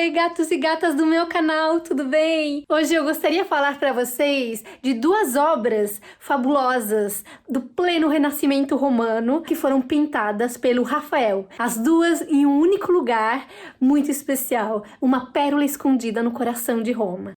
Oi, gatos e gatas do meu canal, tudo bem? Hoje eu gostaria de falar para vocês de duas obras fabulosas do pleno Renascimento romano que foram pintadas pelo Rafael. As duas em um único lugar muito especial, uma pérola escondida no coração de Roma.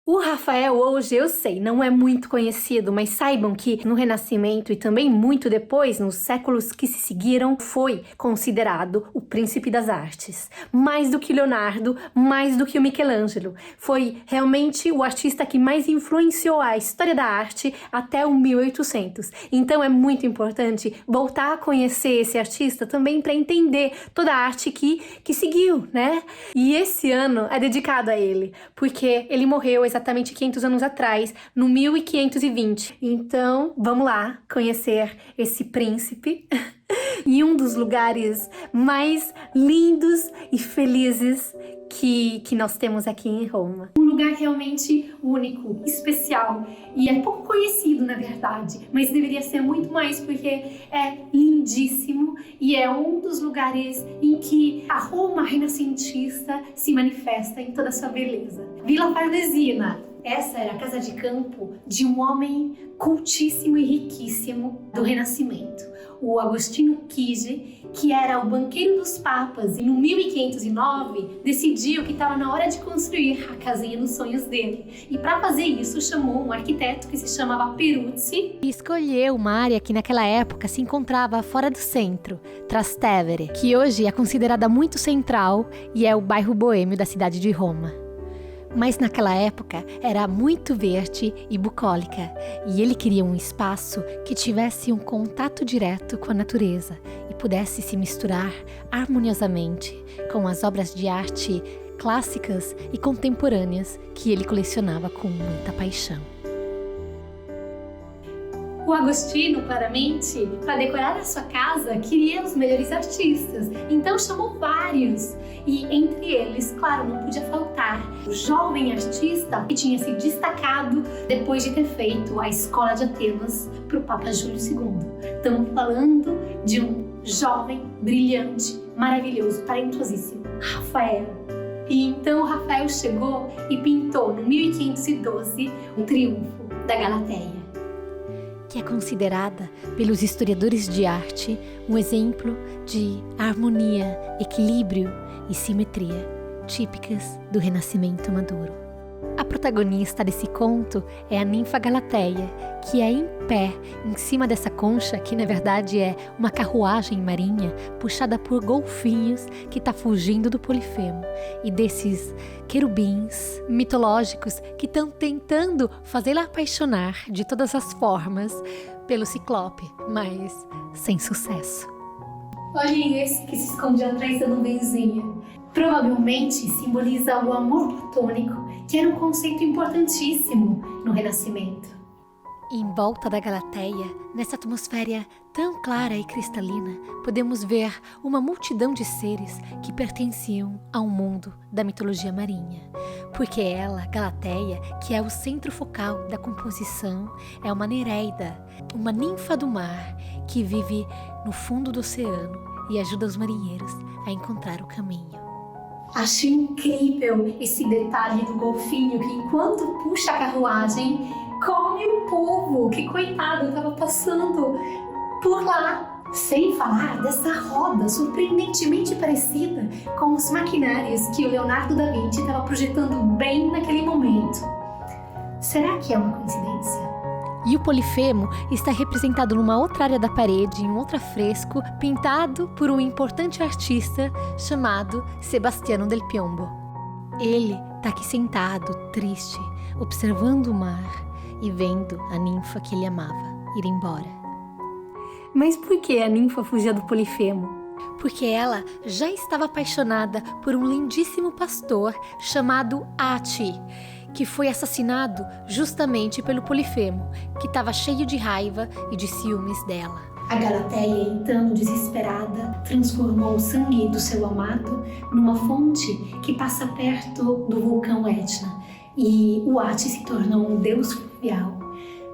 O Rafael hoje, eu sei, não é muito conhecido, mas saibam que no Renascimento e também muito depois, nos séculos que se seguiram, foi considerado o príncipe das artes. Mais do que Leonardo, mais do que o Michelangelo. Foi realmente o artista que mais influenciou a história da arte até o 1800. Então é muito importante voltar a conhecer esse artista também para entender toda a arte que seguiu, né? E esse ano é dedicado a ele, porque ele morreu exatamente 500 anos atrás, no 1520. Então, vamos lá conhecer esse príncipe em um dos lugares mais lindos e felizes que nós temos aqui em Roma. Um lugar realmente único, especial e é pouco conhecido, na verdade, mas deveria ser muito mais porque é lindíssimo e é um dos lugares em que a Roma renascentista se manifesta em toda a sua beleza. Vila Farnesina. Essa era a casa de campo de um homem cultíssimo e riquíssimo do Renascimento, o Agostino Chigi, que era o banqueiro dos papas e no 1509 decidiu que estava na hora de construir a casinha dos sonhos dele. E para fazer isso chamou um arquiteto que se chamava Peruzzi. E escolheu uma área que naquela época se encontrava fora do centro, Trastevere, que hoje é considerada muito central e é o bairro boêmio da cidade de Roma. Mas naquela época era muito verde e bucólica e ele queria um espaço que tivesse um contato direto com a natureza e pudesse se misturar harmoniosamente com as obras de arte clássicas e contemporâneas que ele colecionava com muita paixão. O Agostino, claramente, para decorar a sua casa, queria os melhores artistas, então chamou vários. E entre eles, claro, não podia faltar o jovem artista que tinha se destacado depois de ter feito a Escola de Atenas para o Papa Júlio II. Estamos falando de um jovem, brilhante, maravilhoso, talentosíssimo, Rafael. E então Rafael chegou e pintou no 1512 o Triunfo da Galateia, que é considerada pelos historiadores de arte um exemplo de harmonia, equilíbrio e simetria típicas do Renascimento maduro. A protagonista desse conto é a ninfa Galateia, que é em pé em cima dessa concha, que na verdade é uma carruagem marinha puxada por golfinhos que está fugindo do Polifemo e desses querubins mitológicos que estão tentando fazê-la apaixonar de todas as formas pelo Ciclope, mas sem sucesso. Olhem esse que se esconde atrás da nuvenzinha. Provavelmente simboliza o amor platônico, que era um conceito importantíssimo no Renascimento. Em volta da Galateia, nessa atmosfera tão clara e cristalina, podemos ver uma multidão de seres que pertenciam ao mundo da mitologia marinha. Porque ela, Galateia, que é o centro focal da composição, é uma nereida, uma ninfa do mar que vive no fundo do oceano e ajuda os marinheiros a encontrar o caminho. Acho incrível esse detalhe do golfinho que, enquanto puxa a carruagem, come o povo que, coitado, estava passando por lá. Sem falar dessa roda surpreendentemente parecida com os maquinários que o Leonardo da Vinci estava projetando bem naquele momento. Será que é uma coincidência? E o Polifemo está representado numa outra área da parede, em um outro fresco, pintado por um importante artista chamado Sebastiano del Piombo. Ele está aqui sentado, triste, observando o mar e vendo a ninfa que ele amava ir embora. Mas por que a ninfa fugia do Polifemo? Porque ela já estava apaixonada por um lindíssimo pastor chamado Ati, que foi assassinado justamente pelo Polifemo, que estava cheio de raiva e de ciúmes dela. A Galateia, então, desesperada, transformou o sangue do seu amado numa fonte que passa perto do vulcão Etna. E o Ati se tornou um deus fluvial,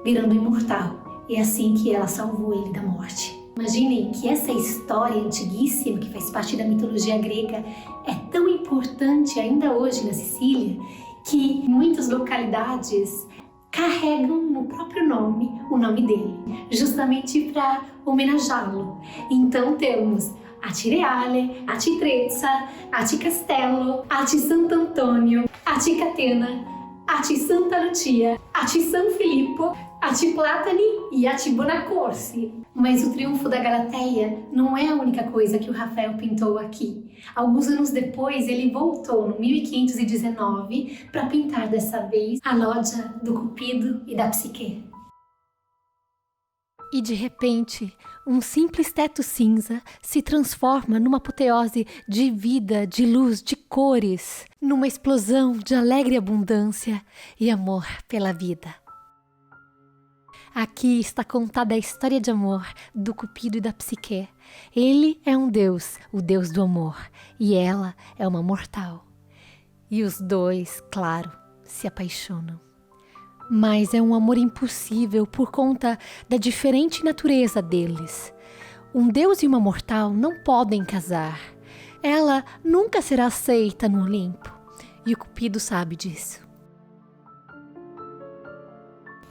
virando imortal e é assim que ela salvou ele da morte. Imaginem que essa história antiguíssima, que faz parte da mitologia grega, é tão importante ainda hoje na Sicília, que muitas localidades carregam no próprio nome o nome dele, justamente para homenageá-lo. Então temos Atireale, Atitrezza, Aticastello, Ati Sant'Antonio, Ati Catena, Ati Santa Lucia, Ati San Filippo, Ati Platani e Ati Bonacorsi. Mas o triunfo da Galateia não é a única coisa que o Rafael pintou aqui. Alguns anos depois, ele voltou no 1519 para pintar dessa vez a loggia do Cupido e da Psique. E de repente, um simples teto cinza se transforma numa apoteose de vida, de luz, de cores, numa explosão de alegre abundância e amor pela vida. Aqui está contada a história de amor do Cupido e da Psique. Ele é um deus, o deus do amor, e ela é uma mortal. E os dois, claro, se apaixonam. Mas é um amor impossível por conta da diferente natureza deles. Um deus e uma mortal não podem casar. Ela nunca será aceita no Olimpo, e o Cupido sabe disso.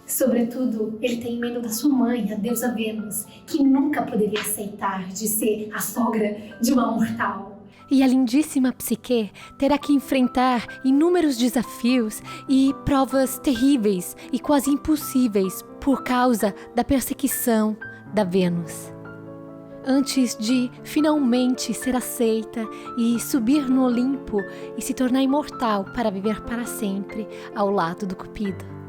Sobretudo, ele tem medo da sua mãe, a deusa Vênus, que nunca poderia aceitar de ser a sogra de uma mortal. E a lindíssima Psique terá que enfrentar inúmeros desafios e provas terríveis e quase impossíveis por causa da perseguição da Vênus. Antes de finalmente ser aceita e subir no Olimpo e se tornar imortal para viver para sempre ao lado do Cupido.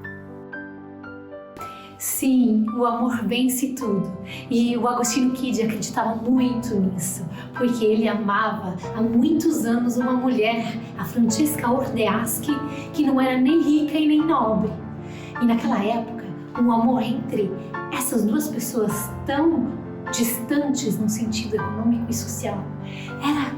Sim, o amor vence tudo. E o Agostino Chigi acreditava muito nisso, porque ele amava há muitos anos uma mulher, a Francesca Ordeaschi, que não era nem rica e nem nobre. E naquela época, um amor entre essas duas pessoas tão distantes no sentido econômico e social era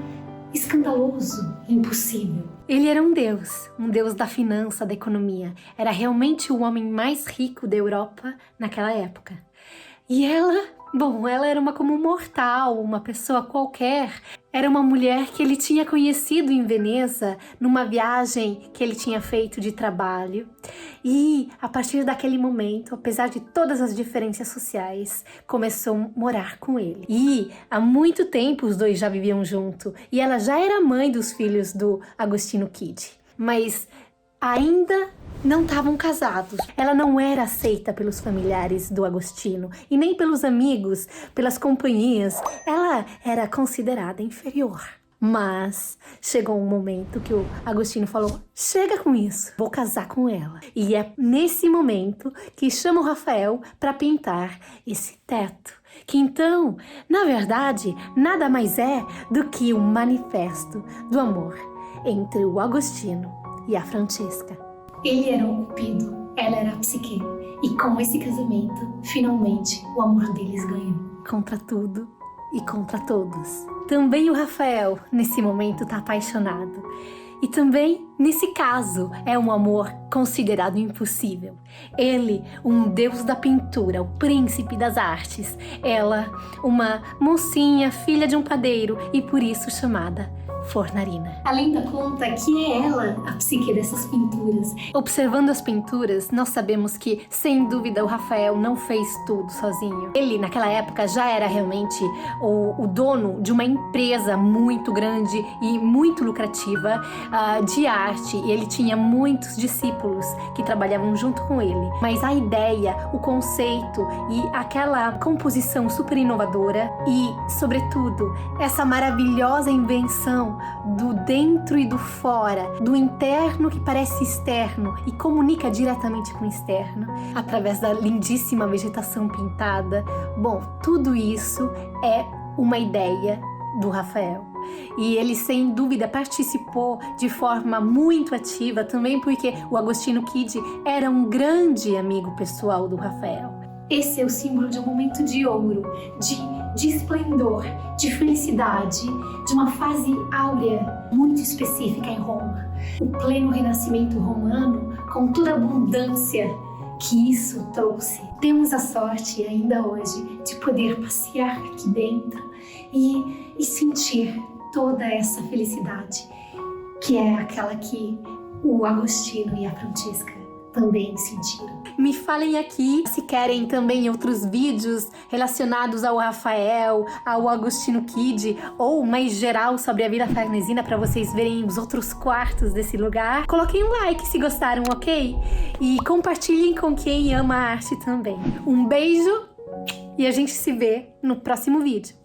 escandaloso, impossível. Ele era um deus da finança, da economia. Era realmente o homem mais rico da Europa naquela época. E ela era uma como mortal, uma pessoa qualquer. Era uma mulher que ele tinha conhecido em Veneza, numa viagem que ele tinha feito de trabalho. E, a partir daquele momento, apesar de todas as diferenças sociais, começou a morar com ele. E, há muito tempo, os dois já viviam junto. E ela já era mãe dos filhos do Agostino Chigi. Mas, ainda não estavam casados. Ela não era aceita pelos familiares do Agostino e nem pelos amigos, pelas companhias. Ela era considerada inferior. Mas chegou um momento que o Agostino falou: chega com isso, vou casar com ela. E é nesse momento que chama o Rafael para pintar esse teto, que então, na verdade, nada mais é do que um manifesto do amor entre o Agostino e a Francesca. Ele era o Cupido, ela era a Psique. E com esse casamento, finalmente, o amor deles ganhou. Contra tudo e contra todos. Também o Rafael, nesse momento, está apaixonado. E também, nesse caso, é um amor considerado impossível. Ele, um deus da pintura, o príncipe das artes. Ela, uma mocinha, filha de um padeiro e por isso chamada Fornarina. A lenda conta que é ela a Psique dessas pinturas. Observando as pinturas, nós sabemos que, sem dúvida, o Rafael não fez tudo sozinho. Ele, naquela época, já era realmente o dono de uma empresa muito grande e muito lucrativa de arte. E ele tinha muitos discípulos que trabalhavam junto com ele. Mas a ideia, o conceito e aquela composição super inovadora e, sobretudo, essa maravilhosa invenção do dentro e do fora, do interno que parece externo e comunica diretamente com o externo, através da lindíssima vegetação pintada. Bom, tudo isso é uma ideia do Rafael. E ele, sem dúvida, participou de forma muito ativa também porque o Agostino Chigi era um grande amigo pessoal do Rafael. Esse é o símbolo de um momento de ouro, de esplendor, de felicidade, de uma fase áurea muito específica em Roma. O pleno renascimento romano, com toda a abundância que isso trouxe. Temos a sorte ainda hoje de poder passear aqui dentro e sentir toda essa felicidade, que é aquela que o Agostinho e a Francesca também sentiram. Me falem aqui se querem também outros vídeos relacionados ao Rafael, ao Agostinho Kid, ou mais geral sobre a Vila Farnesina, para vocês verem os outros quartos desse lugar. Coloquem um like se gostaram, ok? E compartilhem com quem ama a arte também. Um beijo e a gente se vê no próximo vídeo.